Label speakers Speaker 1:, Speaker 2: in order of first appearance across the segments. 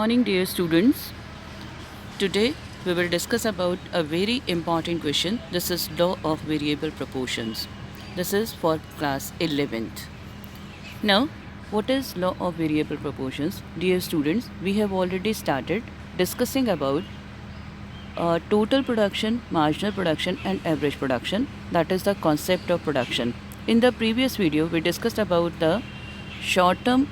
Speaker 1: Morning, dear students. Today we will discuss about a very important question. This is law of variable proportions. This is for class 11th. Now, what is law of variable proportions? Dear students, we have already started discussing about total production, marginal production and average production. That is the concept of production. In the previous video, we discussed about the short-term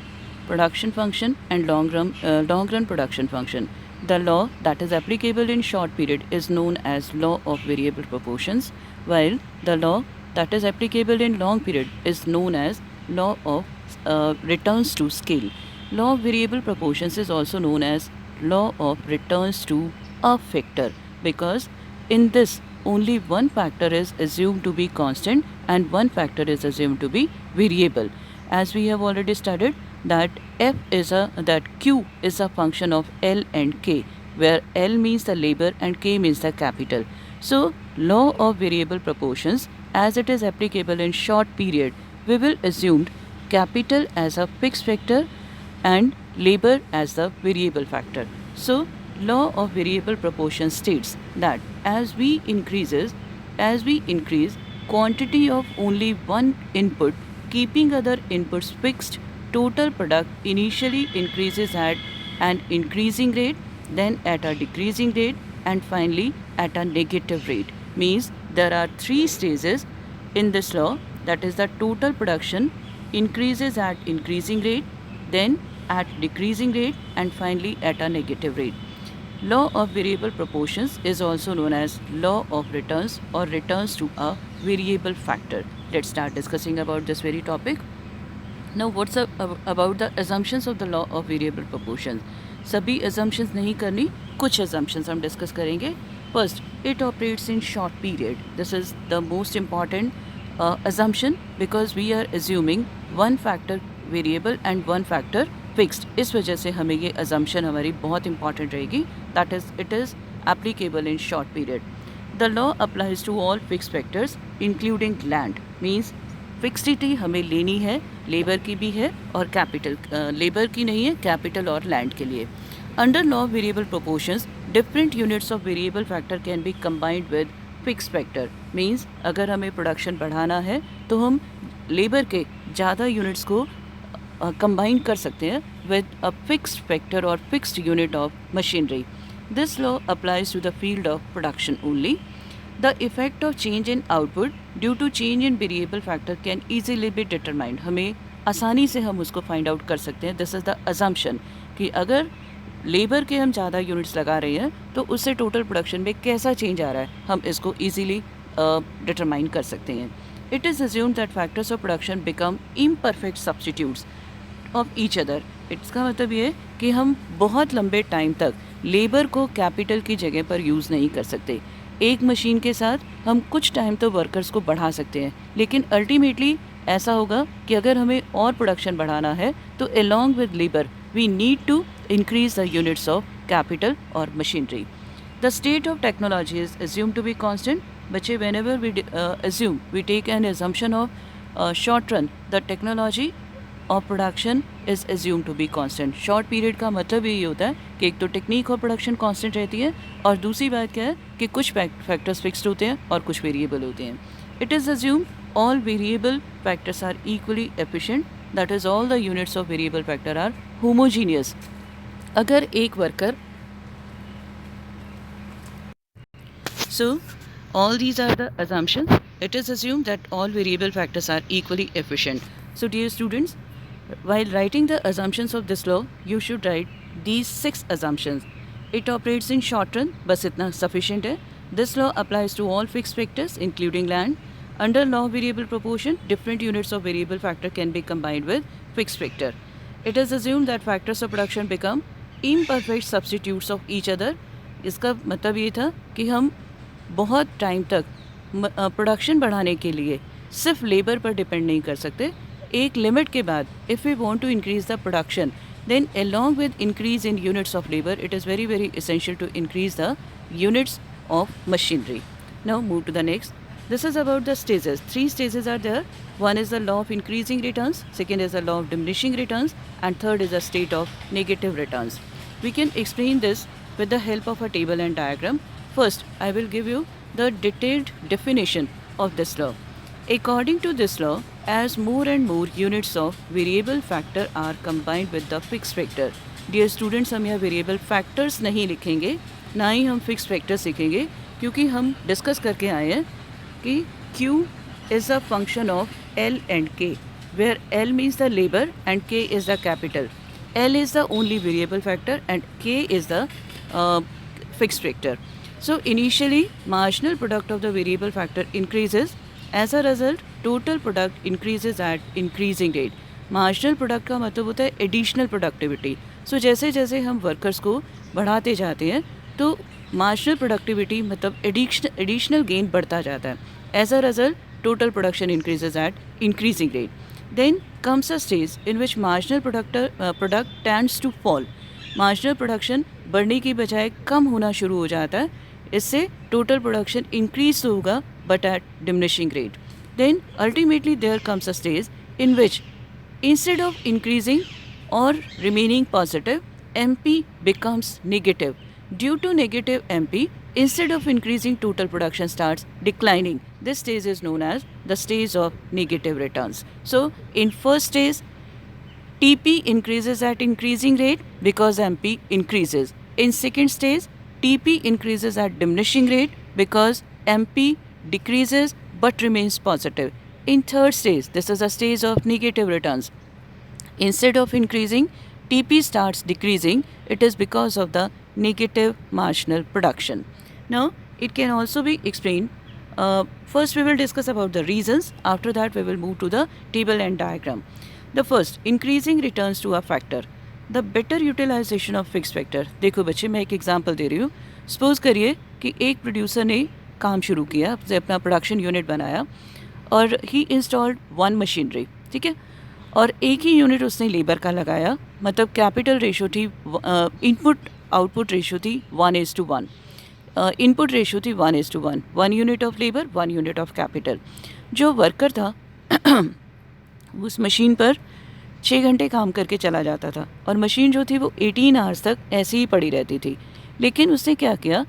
Speaker 1: production function and long-run production function. The law that is applicable in short period is known as law of variable proportions, while the law that is applicable in long period is known as law of returns to scale. Law of variable proportions is also known as law of returns to a factor, because in this only one factor is assumed to be constant and one factor is assumed to be variable. As we have already studied that Q is a function of L and K, where L means the labor and K means the capital. So law of variable proportions, as it is applicable in short period, we will assume capital as a fixed factor and labor as the variable factor. So law of variable proportion states that as we increase quantity of only one input, keeping other inputs fixed, total product initially increases at an increasing rate, then at a decreasing rate, and finally at a negative rate. Means there are three stages in this law, that is the total production increases at increasing rate, then at decreasing rate, and finally at a negative rate. Law of variable proportions is also known as law of returns or returns to a variable factor. Let's start discussing about this very topic. Now what's about the assumptions of the law of variable proportions? सभी assumptions नहीं करनी, कुछ assumptions हम discuss करेंगे. First, it operates in short period. This is the most important assumption, because we are assuming one factor variable and one factor fixed. इस वजह से हमें ये assumption हमारी बहुत important रहेगी. That is, it is applicable in short period. The law applies to all fixed factors including land. Means fixity हमें लेनी है, लेबर की भी है और कैपिटल, लेबर की नहीं है, कैपिटल और लैंड के लिए. Under law of variable proportions, different units of variable factor can be combined with fix factor. Means अगर हमें प्रोडक्शन बढ़ाना है तो हम लेबर के ज़्यादा यूनिट्स को कंबाइन कर सकते हैं विद अ फिक्स्ड फैक्टर और fixed unit of machinery. This law applies to the field of production only. The effect of change in output due to change in variable factor can easily be determined. हमें आसानी से हम उसको find out कर सकते हैं. This is the assumption कि अगर लेबर के हम ज़्यादा यूनिट्स लगा रहे हैं तो उससे टोटल प्रोडक्शन में कैसा चेंज आ रहा है, हम इसको ईजिली डिटरमाइन कर सकते हैं. It is assumed that factors of production become imperfect substitutes of each other. इसका मतलब ये है कि हम बहुत लंबे टाइम तक लेबर को कैपिटल की जगह पर यूज़ नहीं कर सकते. एक मशीन के साथ हम कुछ टाइम तो वर्कर्स को बढ़ा सकते हैं, लेकिन अल्टीमेटली ऐसा होगा कि अगर हमें और प्रोडक्शन बढ़ाना है तो along with labour we need to increase the units of capital और machinery. The state of technology is assumed to be constant. बच्चे, whenever we assume, we take an assumption of short run, the technology of production is assumed to be constant. Short period का मतलब यही होता है कि एक तो technique और प्रोडक्शन कांस्टेंट रहती है, और दूसरी बात क्या है कि कुछ फैक्टर्स फिक्स्ड होते हैं और कुछ वेरिएबल होते हैं. It is assume all variable factors are equally efficient. That is all the units of variable factor are homogeneous. अगर एक worker, so all these are the assumptions. It is assumed that all variable factors are equally efficient. So dear students, while writing the assumptions of this law, you should write these 6 assumptions. It operates in short run, बस इतना sufficient है. This law applies to all fixed factors including land. Under law of variable proportion, different units of variable factor can be combined with fixed factor. It is assumed that factors of production become imperfect substitutes of each other. इसका मतलब ये था कि हम बहुत time तक production बढ़ाने के लिए सिर्फ लेबर पर डिपेंड नहीं कर सकते. एक लिमिट के बाद if we want to increase the production, then along with increase in units of labor, it is very essential to increase the units of machinery. Now move to the next. This is about the stages. 3 stages are there. One is the law of increasing returns, second is the law of diminishing returns, and third is the state of negative returns. We can explain this with the help of a table and diagram. First, I will give you the detailed definition of this law. According to this law, as more and more units of variable factor are combined with the fixed factor. Dear students, हम यहाँ variable factors नहीं लिखेंगे, ना ही हम fixed factors सीखेंगे, क्योंकि हम discuss करके आए हैं कि Q is a function of L and K, where L means the labor and K is the capital. L is the only variable factor and K is the fixed factor. So initially, marginal product of the variable factor increases. As a result, total product increases at increasing rate. Marginal product का मतलब होता है additional productivity. सो जैसे जैसे हम workers को बढ़ाते जाते हैं तो मार्जिनल प्रोडक्टिविटी मतलब एडिशनल गेन बढ़ता जाता है. As a result total production increases at increasing rate. Then comes a stage in which marginal product tends to fall. Marginal production बढ़ने की बजाय कम होना शुरू हो जाता है. इससे टोटल प्रोडक्शन इंक्रीज तो होगा but at diminishing rate. Then ultimately there comes a stage in which instead of increasing or remaining positive, MP becomes negative. Due to negative MP, instead of increasing, total production starts declining. This stage is known as the stage of negative returns. So in first stage, TP increases at increasing rate because MP increases. In second stage, TP increases at diminishing rate because MP decreases but remains positive. In third stage, this is a stage of negative returns. Instead of increasing, TP starts decreasing. It is because of the negative marginal production. Now, it can also be explained. First, we will discuss about the reasons. After that, we will move to the table and diagram. The first, increasing returns to a factor. The better utilization of fixed factor. देखो बच्चे, मैं एक example दे रही हूँ. Suppose करिए कि एक producer ने काम शुरू किया, अपना प्रोडक्शन यूनिट बनाया और ही इंस्टॉल्ड वन मशीनरी. ठीक है, और एक ही यूनिट उसने लेबर का लगाया. मतलब कैपिटल रेशो थी, इनपुट आउटपुट रेशो थी 1:1. इनपुट रेशो थी 1:1. 1 unit of labour, 1 unit of capital. जो वर्कर था उस मशीन पर 6 घंटे काम करके चला जाता था और मशीन जो थी वो 18 आवर्स तक ऐसे ही पड़ी रहती थी. लेकिन उसने क्या किया,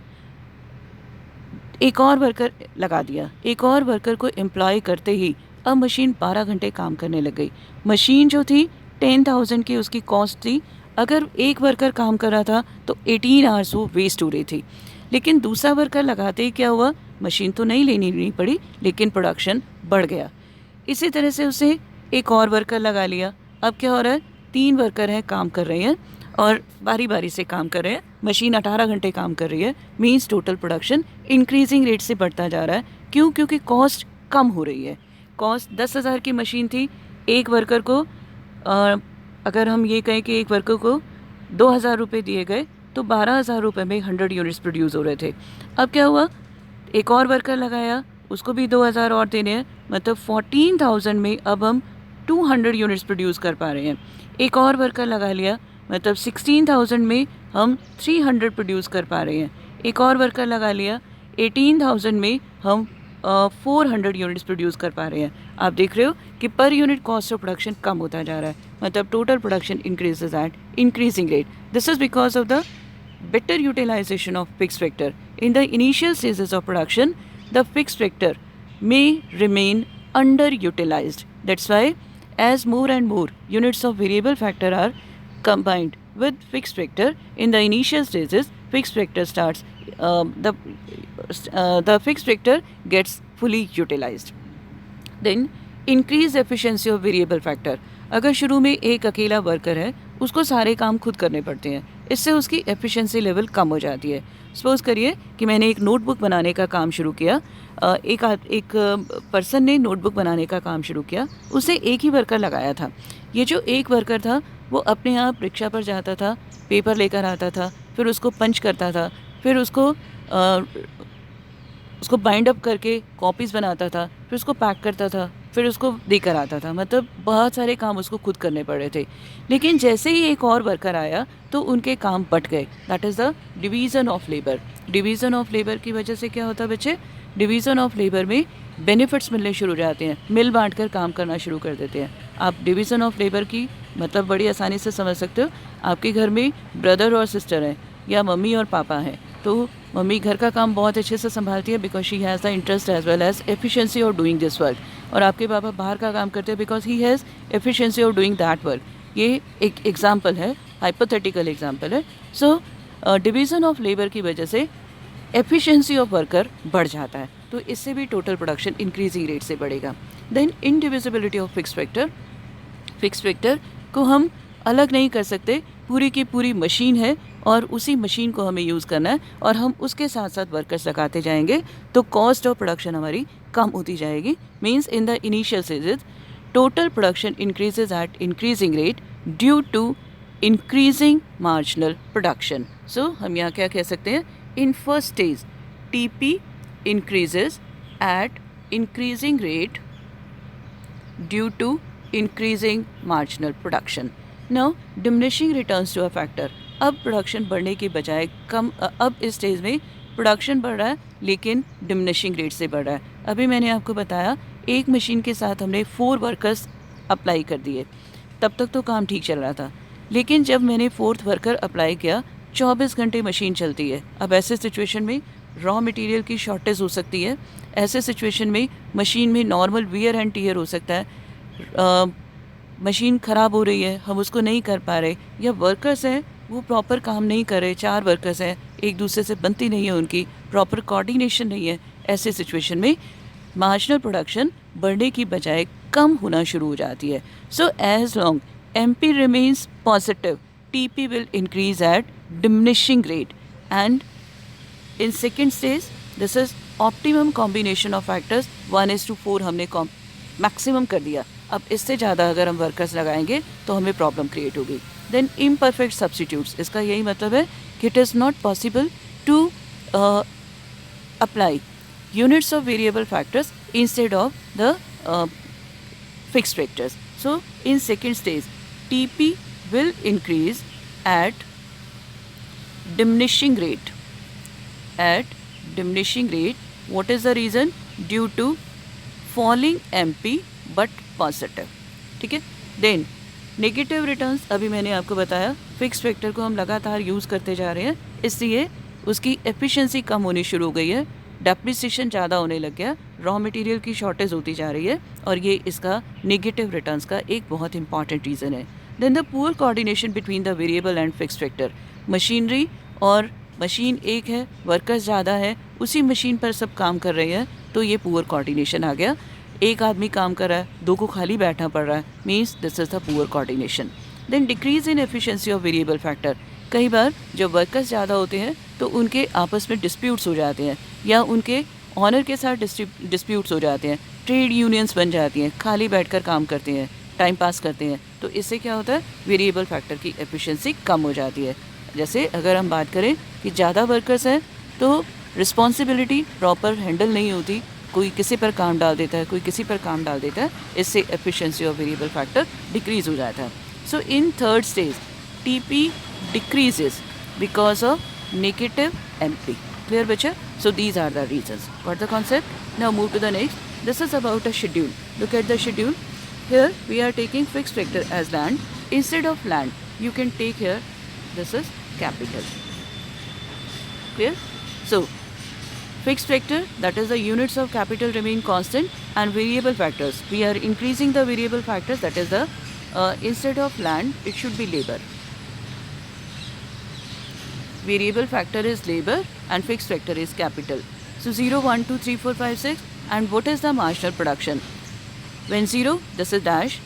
Speaker 1: एक और वर्कर लगा दिया. एक और वर्कर को एम्प्लॉय करते ही अब मशीन 12 घंटे काम करने लग गई. मशीन जो थी 10,000 की उसकी कॉस्ट थी. अगर एक वर्कर काम कर रहा था तो 18 आवर्स वो वेस्ट हो रही थी. लेकिन दूसरा वर्कर लगाते ही क्या हुआ, मशीन तो नहीं पड़ी लेकिन प्रोडक्शन बढ़ गया. इसी तरह से उसे एक और वर्कर लगा लिया. अब क्या हो रहा है, 3 वर्कर हैं, काम कर रहे हैं और बारी बारी से काम कर रहे हैं. मशीन 18 घंटे काम कर रही है. Means total production increasing rate से बढ़ता जा रहा है. क्यों? क्योंकि कॉस्ट कम हो रही है. कॉस्ट 10,000 की मशीन थी. एक वर्कर को अगर हम ये कहें कि एक वर्कर को 2,000 रुपये दिए गए तो 12,000 रुपये में 100 यूनिट्स प्रोड्यूस हो रहे थे. अब क्या हुआ, एक और वर्कर लगाया, उसको भी 2,000 और देने हैं. मतलब 14,000 में अब हम 200 यूनिट्स प्रोड्यूस कर पा रहे हैं. एक और वर्कर लगा लिया, मतलब 16,000 में हम 300 प्रोड्यूस कर पा रहे हैं. एक और वर्कर लगा लिया, 18,000 में हम 400 यूनिट्स प्रोड्यूस कर पा रहे हैं. आप देख रहे हो कि पर यूनिट कॉस्ट ऑफ प्रोडक्शन कम होता जा रहा है. मतलब total production increases at increasing rate. This is because of the better utilization of fixed factor. In the initial stages of production, the fixed factor may remain underutilized. That's why as more and more units of variable factor are combined with fixed factor, in the initial stages, fixed factor starts, the fixed factor gets fully utilized. Then increase efficiency of variable factor. अगर शुरू में एक अकेला worker है, उसको सारे काम खुद करने पड़ते हैं. इससे उसकी एफिशिएंसी लेवल कम हो जाती है. सपोज़ करिए कि मैंने एक नोटबुक बनाने का काम शुरू किया. एक पर्सन ने नोटबुक बनाने का काम शुरू किया. उसे एक ही वर्कर लगाया था. ये जो एक वर्कर था वो अपने आप रिक्शा पर जाता था, पेपर लेकर आता था, फिर उसको पंच करता था, फिर उसको बाइंड अप करके कॉपीज़ बनाता था, फिर उसको पैक करता था, फिर उसको देकर आता था. मतलब बहुत सारे काम उसको खुद करने पड़ रहे थे. लेकिन जैसे ही एक और वर्कर आया तो उनके काम बट गए. That is the division of labour. Division of labour की वजह से क्या होता है बच्चे, डिवीज़न ऑफ लेबर में बेनिफिट्स मिलने शुरू हो जाते हैं. मिल बांट कर काम करना शुरू कर देते हैं. आप डिवीज़न ऑफ लेबर की मतलब बड़ी आसानी से समझ सकते हो, आपके घर में ब्रदर और सिस्टर हैं या मम्मी और पापा हैं, तो मम्मी घर का काम बहुत अच्छे से संभालती है because she has the interest as well as efficiency of doing this work, और आपके पापा बाहर का काम करते हैं because he has efficiency of doing that work. ये एक एग्जाम्पल है, हाइपोथेटिकल एग्जाम्पल है। सो डिवीज़न ऑफ लेबर की वजह से एफिशिएंसी ऑफ वर्कर बढ़ जाता है, तो इससे भी टोटल प्रोडक्शन इंक्रीजिंग रेट से बढ़ेगा। Then indivisibility of fixed factor, fixed factor को हम अलग नहीं कर सकते, पूरी की पूरी मशीन है और उसी मशीन को हमें यूज़ करना है और हम उसके साथ साथ वर्कर्स लगाते जाएंगे तो कॉस्ट ऑफ प्रोडक्शन हमारी कम होती जाएगी। Means in the initial stages total production increases at increasing rate due to increasing marginal production. So हम यहाँ क्या कह सकते हैं, in first stage TP increases at increasing rate due to increasing marginal production. Now diminishing returns to a factor. अब production बढ़ने के बजाय कम, अब इस स्टेज में प्रोडक्शन बढ़ रहा है लेकिन डिमिनिशिंग रेट से बढ़ रहा है। अभी मैंने आपको बताया एक मशीन के साथ हमने 4 वर्कर्स अप्लाई कर दिए, तब तक तो काम ठीक चल रहा था, लेकिन जब मैंने 4th वर्कर अप्लाई किया 24 घंटे मशीन चलती है। अब ऐसे सिचुएशन में रॉ मटेरियल की शॉर्टेज हो सकती है, ऐसे सिचुएशन में मशीन में नॉर्मल वियर एंड टीयर हो सकता है, मशीन ख़राब हो रही है, हम उसको नहीं कर पा रहे, या वर्कर्स हैं वो प्रॉपर काम नहीं कर रहे, 4 वर्कर्स हैं, एक दूसरे से बनती नहीं है, उनकी प्रॉपर कोऑर्डिनेशन नहीं है। ऐसे सिचुएशन में मार्जिनल प्रोडक्शन बढ़ने की बजाय कम होना शुरू हो जाती है। So as long MP remains positive, TP will increase at diminishing rate, and in second stage this is optimum combination of factors 1:4 हमने मैक्सिमम कर दिया। अब इससे ज़्यादा अगर हम वर्कर्स लगाएंगे तो हमें प्रॉब्लम क्रिएट होगी। देन इम्परफेक्ट सब्सटीट्यूट्स, इसका यही मतलब है कि it is not possible to apply units of variable factors instead of the fixed factors. So in second stage TP will increase at diminishing rate. At diminishing rate, what is the reason? Due to falling MP but positive. ठीक है। Then negative returns, अभी मैंने आपको बताया fix factor को हम लगातार use करते जा रहे हैं, इसलिए उसकी एफिशिएंसी कम होनी शुरू हो गई है, डेप्रिसिएशन ज़्यादा होने लग गया, रॉ मटेरियल की शॉर्टेज होती जा रही है, और ये इसका नेगेटिव रिटर्न्स का एक बहुत इंपॉर्टेंट रीज़न है। Then the poor coordination between the variable and fixed factor, machinery और मशीन एक है, वर्कर्स ज़्यादा है, उसी मशीन पर सब काम कर रहे हैं, तो ये पुअर कोऑर्डिनेशन आ गया। एक आदमी काम कर रहा है, 2 को खाली बैठना पड़ रहा है, means this is the poor coordination. Then decrease in efficiency of variable factor, कई बार जब वर्कर्स ज़्यादा होते हैं तो उनके आपस में डिस्प्यूट्स हो जाते हैं, या उनके ऑनर के साथ डिस्प्यूट्स हो जाते हैं, ट्रेड यूनियंस बन जाती हैं, खाली बैठकर काम करते हैं, टाइम पास करते हैं, तो इससे क्या होता है, वेरिएबल फैक्टर की एफिशिएंसी कम हो जाती है। जैसे अगर हम बात करें कि ज़्यादा वर्कर्स हैं तो रिस्पॉन्सिबिलिटी प्रॉपर हैंडल नहीं होती, कोई किसी पर काम डाल देता है, कोई किसी पर काम डाल देता है, इससे efficiency of variable factor decrease हो जाता है। So in third stage TP decreases because of negative MP. Clear bachcha? So these are the reasons. Got the concept? Now move to the next. This is about a schedule. Look at the schedule. Here we are taking fixed factor as land. Instead of land, you can take here, this is capital. Clear? So fixed factor, that is the units of capital remain constant, and variable factors, we are increasing the variable factors, that is the instead of land it should be labor. Variable factor is labor and fixed factor is capital. So 0, 1, 2, 3, 4, 5, 6, and what is the marginal production? When 0, this is dash.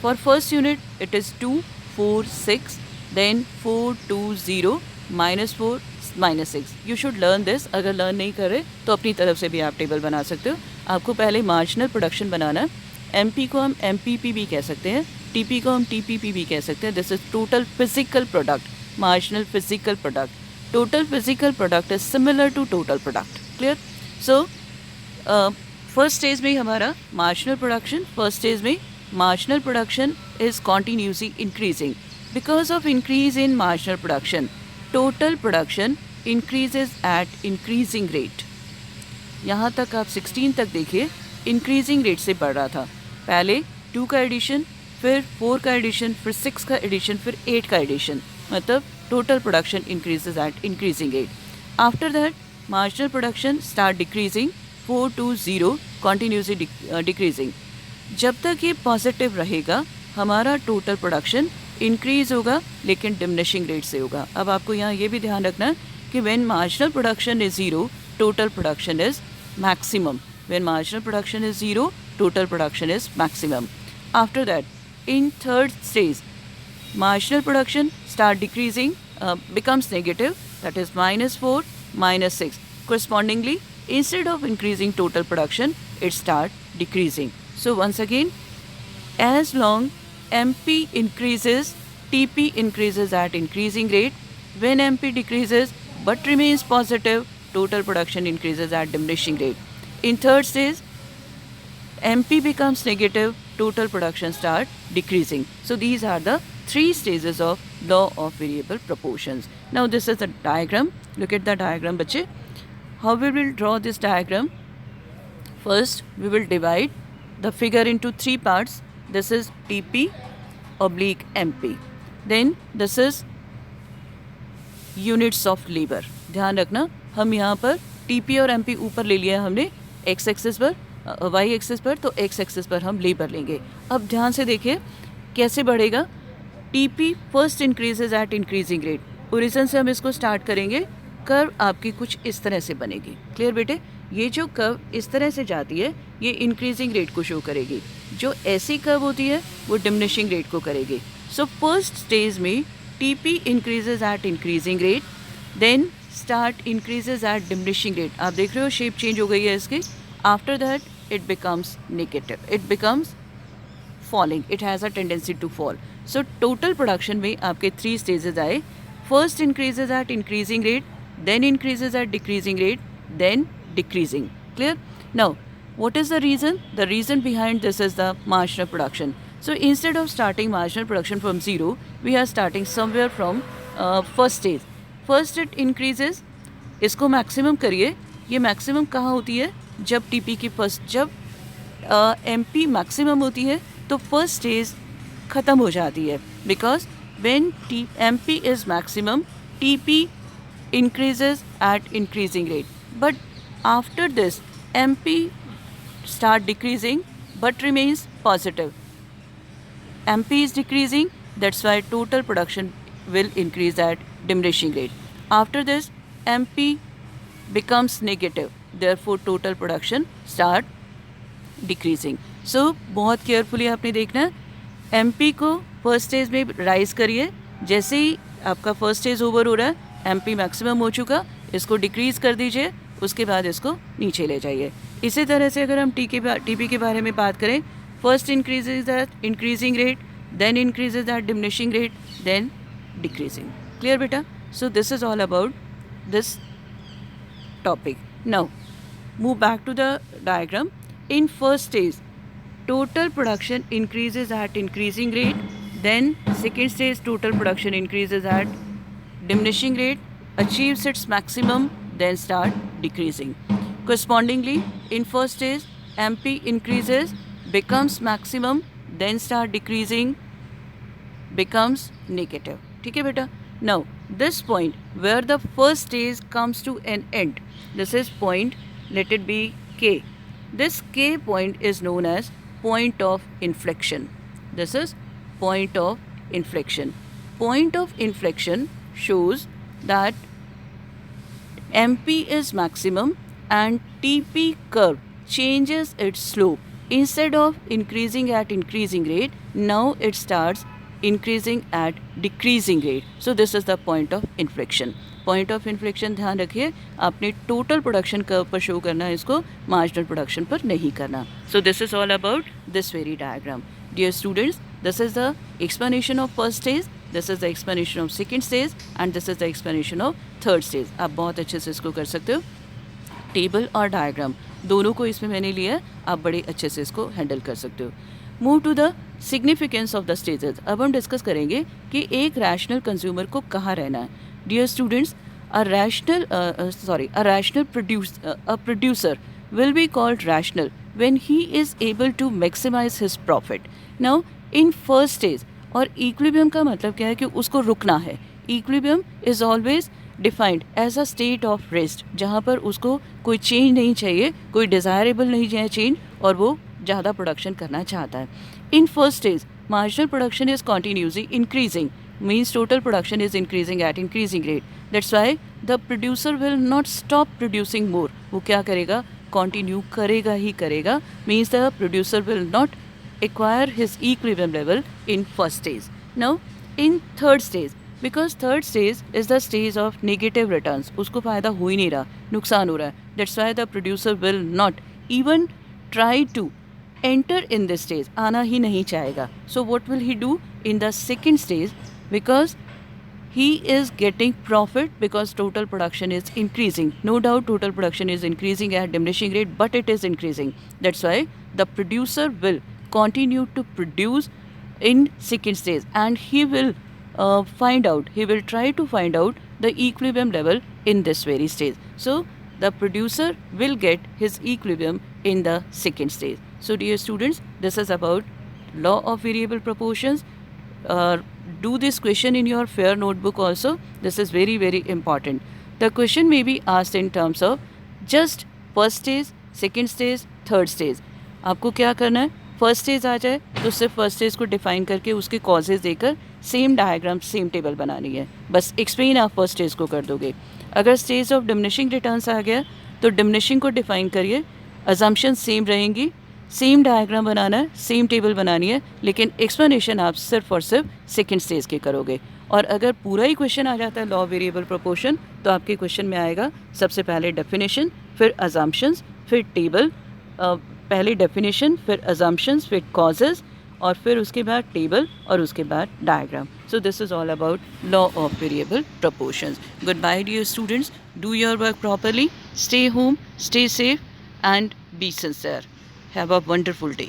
Speaker 1: For first unit it is 2, 4, 6, then 4, 2, 0, minus 4, minus 6. You should learn this. अगर learn नहीं करे तो अपनी तरफ से भी आप table बना सकते हो। आपको पहले मार्जिनल प्रोडक्शन बनाना है। MP को हम MPP भी कह सकते हैं, TP को हम TPP भी कह सकते हैं। This is total physical product, marginal physical product. Total physical product is similar to total product. Clear? So first stage में हमारा marginal production, first stage में marginal production is continuously increasing. Because of increase in marginal production, total production increases at increasing rate. यहाँ तक आप 16 तक देखिए, increasing rate से बढ़ रहा था। पहले 2 का एडिशन, फिर 4 का एडिशन, फिर 6 का एडिशन, फिर 8 का एडिशन, मतलब total production increases at increasing rate. After that marginal production start decreasing 4 to 0 continuously decreasing. जब तक ये पॉजिटिव रहेगा हमारा टोटल प्रोडक्शन इंक्रीज होगा, लेकिन डिमिनिशिंग रेट से होगा. अब आपको यहाँ ये भी ध्यान रखना है कि when marginal production is 0 total production is maximum. When marginal production is 0, total production is maximum. After that, in third stage, marginal production start decreasing, becomes negative, that is -4, -6. Correspondingly, instead of increasing total production, it start decreasing. So once again, as long MP increases, TP increases at increasing rate. When MP decreases but remains positive, total production increases at diminishing rate. In third stage, MP becomes negative, total production start decreasing. So these are the 3 stages of law of variable proportions. Now this is the diagram. Look at the diagram, bache. How we will draw this diagram? First, we will divide the figure into 3 parts. This is TP oblique MP. Then this is units of labor. ध्यान रखना, हम यहाँ पर TP और MP ऊपर ले लिया है हमने x एक्सिस पर, y एक्सिस पर, तो x एक्सिस पर हम लेबर लेंगे. अब ध्यान से देखिए कैसे बढ़ेगा. TP first increases at increasing rate. Origin से हम इसको स्टार्ट करेंगे. कर्व आपकी कुछ इस तरह से बनेगी. क्लियर बेटे? ये जो कर्व इस तरह से जाती है ये इंक्रीजिंग रेट को शो करेगी. जो ऐसी कर्व होती है वो डिमिनिशिंग रेट को करेगी. सो फर्स्ट स्टेज में TP increases at increasing rate, then start increases at diminishing rate. आप देख रहे हो शेप चेंज हो गई है इसकी. After that it becomes negative, it becomes falling, it has a tendency to fall. So total production में आपके 3 stages आए. First increases at increasing rate, then increases at decreasing rate, then decreasing. Clear? Now what is the reason? The reason behind this is the marginal production. So instead of starting marginal production from 0, we are starting somewhere from first stage. First it increases, इसको maximum करिए. ये maximum कहाँ होती है? जब TP की first, जब MP maximum होती है तो फर्स्ट स्टेज ख़त्म हो जाती है. Because when MP is maximum TP increases at increasing rate. But after this MP start decreasing but remains positive. MP is decreasing, that's why total production will increase at diminishing rate. After this, MP becomes negative, therefore total production start decreasing. So बहुत carefully आपने देखना है. MP को first stage में rise करिए. जैसे ही आपका first stage over हो रहा है, MP मैक्सिमम हो चुका, इसको डिक्रीज कर दीजिए, उसके बाद इसको नीचे ले जाइए. इसी तरह से अगर हम TP के बारे में बात करें, first increases at increasing rate, then increases at diminishing rate, then decreasing. Clear beta? So this is all about this topic. Now move back to the diagram. In first stage total production increases at increasing rate, then second stage total production increases at diminishing rate, achieves its maximum, then start decreasing. Correspondingly, in first stage MP increases, becomes maximum, then start decreasing, becomes negative. ठीक है बेटा? Now this point where the first stage comes to an end, this is point, let it be K. This K point is known as point of inflection. This is point of inflection. Point of inflection shows that MP is maximum and TP curve changes its slope. Instead of increasing at increasing rate, now it starts increasing at decreasing rate. So this is the point of inflection. Point of inflection ध्यान रखिए, आपने total production curve पर show करना है इसको, marginal production पर नहीं करना. So this is all about this very diagram. Dear students, this is the explanation of first stage, this is the explanation of second stage and this is the explanation of third stage. आप बहुत अच्छे से इसको कर सकते हो. Table और diagram दोनों को इसमें मैंने लिया है, आप बड़े अच्छे से इसको हैंडल कर सकते हो. Move to the significance of the stages. अब हम डिस्कस करेंगे कि एक रैशनल कंज्यूमर को कहाँ रहना है. Dear students, a rational producer will be called rational when he is able to maximize his profit. Now in first stage. और इक्विलिब्रियम का मतलब क्या है कि उसको रुकना है। Equilibrium is always defined as a state of rest, जहाँ पर उसको कोई चेंज नहीं चाहिए, कोई डिज़ायरेबल नहीं है चेंज, और वो ज़्यादा प्रोडक्शन करना चाहता है। इन first stage marginal production is continuously increasing, means total production is increasing at increasing rate. That's why the producer will not stop producing more. वो क्या करेगा, continue करेगा ही करेगा, means the producer will not acquire his equilibrium level in first stage. Now in third stage, because third stage is the stage of negative returns, उसको फ़ायदा हो ही नहीं रहा, नुकसान हो रहा है. That's why the producer will not even try to enter in this stage, आना ही नहीं चाहेगा. So what will he do in the second stage? Because he is getting profit, because total production is increasing. No doubt total production is increasing at diminishing rate, but it is increasing. That's why the producer will continue to produce in second stage, and he will try to find out the equilibrium level in this very stage. So the producer will get his equilibrium in the second stage. So dear students, this is about law of variable proportions. Do this question in your fair notebook also. This is very very important. The question may be asked in terms of just first stage, second stage, third stage. आपको क्या करना है, first stage आ जाए तो सिर्फ first stage को define करके उसके कॉजेज देकर सेम डायग्राम, सेम टेबल बनानी है. बस एक्सप्लेन आप फर्स्ट स्टेज को कर दोगे. अगर स्टेज ऑफ डिमिनिशिंग रिटर्न्स आ गया तो डिमिनिशिंग को डिफाइन करिए, अजम्पशन सेम रहेंगी, सेम डायग्राम बनाना है, सेम टेबल बनानी है, लेकिन एक्सप्लेनेशन आप सिर्फ और सिर्फ सेकेंड स्टेज के करोगे. और अगर पूरा ही क्वेश्चन आ जाता है लॉ वेरिएबल प्रोपोर्शन, तो आपके क्वेश्चन में आएगा सबसे पहले डेफिनेशन, फिर अजम्पशंस, फिर टेबल, पहले डेफिनेशन, फिर अजम्पशंस, फिर कॉजेज, और फिर उसके बाद टेबल, और उसके बाद diagram. So this is all about law of variable proportions. Goodbye dear students. Do your work properly. Stay home, stay safe, and be sincere. Have a wonderful day.